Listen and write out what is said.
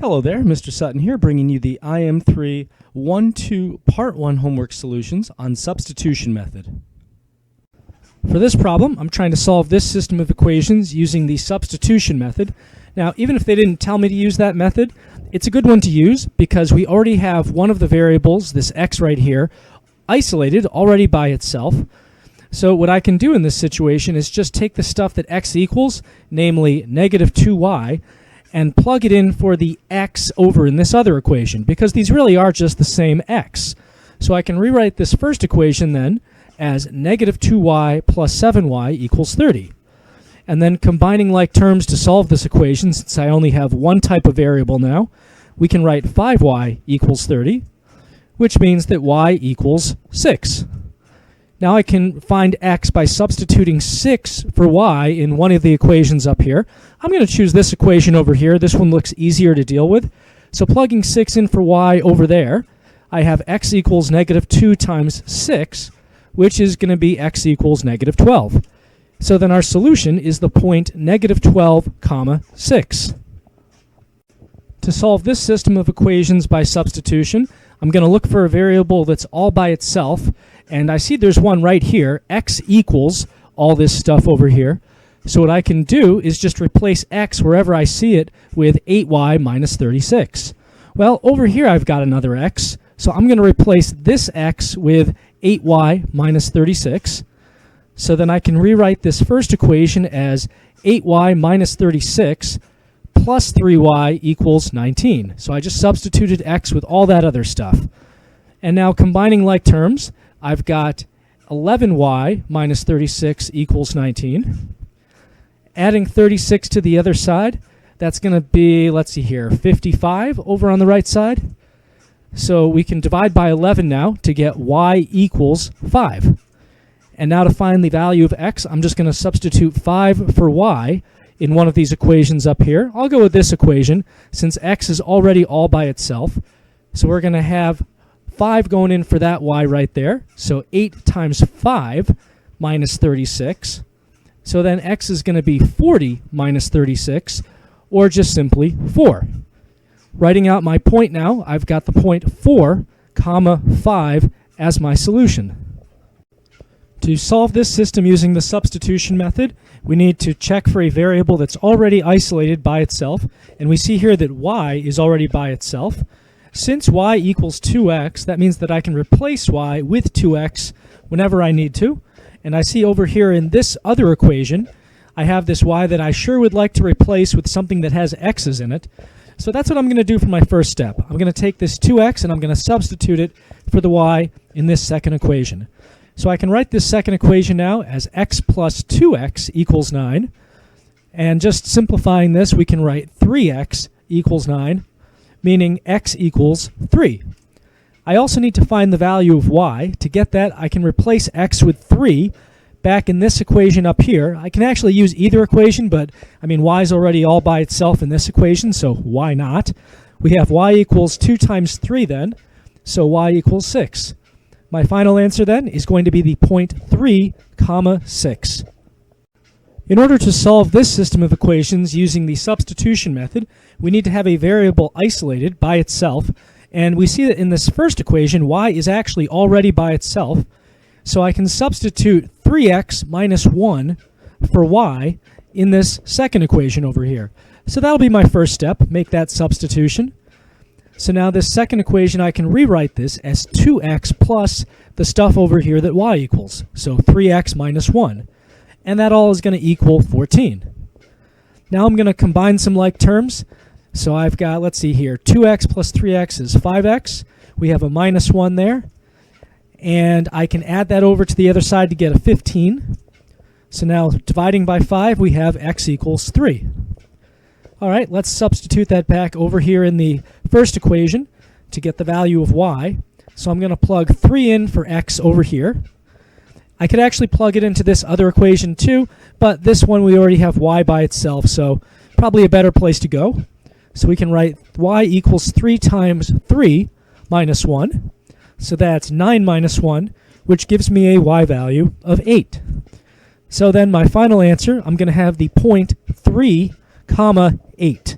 Hello there, Mr. Sutton here, bringing you the IM3 1-2 Part 1 homework solutions on substitution method. For this problem, I'm trying to solve this system of equations using the substitution method. Now, even if they didn't tell me to use that method, it's a good one to use because we already have one of the variables, this x right here, isolated already by itself. So what I can do in this situation is just take the stuff that x equals, namely negative 2y, and plug it in for the x over in this other equation, because these really are just the same x. So I can rewrite this first equation then as negative 2y plus 7y equals 30. And then combining like terms to solve this equation, since I only have one type of variable now, we can write 5y equals 30, which means that y equals 6. Now I can find x by substituting 6 for y in one of the equations up here. I'm going to choose this equation over here. This one looks easier to deal with. So plugging 6 in for y over there, I have x equals negative 2 times 6, which is going to be x equals negative 12. So then our solution is the point negative 12, comma 6. To solve this system of equations by substitution, I'm going to look for a variable that's all by itself, and I see there's one right here, x equals all this stuff over here. So what I can do is just replace x wherever I see it with 8y minus 36. Well, over here I've got another x, so I'm going to replace this x with 8y minus 36. So then I can rewrite this first equation as 8y minus 36 plus 3y equals 19. So I just substituted x with all that other stuff. And now combining like terms, I've got 11y minus 36 equals 19. Adding 36 to the other side, that's going to be, let's see here, 55 over on the right side. So we can divide by 11 now to get y equals 5. And now to find the value of x, I'm just going to substitute 5 for y in one of these equations up here. I'll go with this equation since x is already all by itself. So we're going to have 5 going in for that y right there. So 8 times 5 minus 36. So then x is going to be 40 minus 36, or just simply 4. Writing out my point now, I've got the point 4, comma 5 as my solution. To solve this system using the substitution method, we need to check for a variable that's already isolated by itself, and we see here that y is already by itself. Since y equals 2x, that means that I can replace y with 2x whenever I need to. And I see over here in this other equation, I have this y that I sure would like to replace with something that has x's in it. So that's what I'm going to do for my first step. I'm going to take this 2x and I'm going to substitute it for the y in this second equation. So I can write this second equation now as x plus 2x equals 9. And just simplifying this, we can write 3x equals 9, meaning x equals 3. I also need to find the value of y. To get that, I can replace x with 3 back in this equation up here. I can actually use either equation, but I mean y is already all by itself in this equation, so why not? We have y equals 2 times 3 then, so y equals 6. My final answer then is going to be the point 3, comma 6. In order to solve this system of equations using the substitution method, we need to have a variable isolated by itself, and we see that in this first equation, y is actually already by itself, so I can substitute 3x minus 1 for y in this second equation over here. So that'll be my first step, make that substitution. So now this second equation, I can rewrite this as 2x plus the stuff over here that y equals, so 3x minus 1. And that all is going to equal 14. Now I'm going to combine some like terms. So I've got, let's see here, 2x plus 3x is 5x. We have a minus 1 there. And I can add that over to the other side to get a 15. So now dividing by 5, we have x equals 3. All right, let's substitute that back over here in the first equation to get the value of y. So I'm going to plug 3 in for x over here. I could actually plug it into this other equation too, but this one we already have y by itself, so probably a better place to go. So we can write y equals 3 times 3 minus 1. So that's 9 minus 1, which gives me a y value of 8. So then my final answer, I'm going to have the point 3, comma 8.